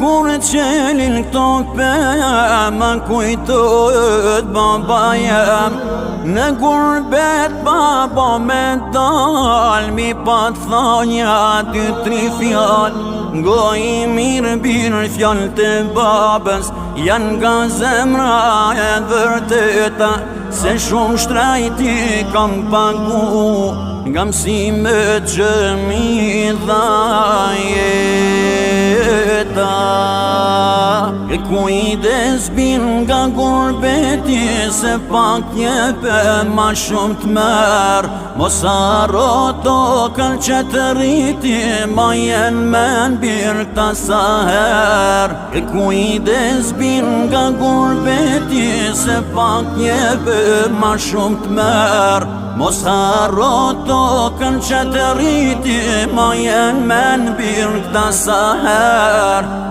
kur qelin këto pëma kujtojt baba jem. Në gurbet baba me dal, mi pat thonja 2-3 fjall. Goj i mirë birë fjall të babës, janë nga zemra e vërteta, se shumë shtrajti kam pagu, nga mësimet që mi dha jeta. E kujdes bin nga gurbeti, se pak jepe ma shumë të merë. Mos harro tokën që të rriti, ma jen men birë këta sa herë. E kujdes bin nga gurbeti, se pak jepe ma shumë të merë. Mos harro tokën që të rriti, ma jen men birë këta sa herë.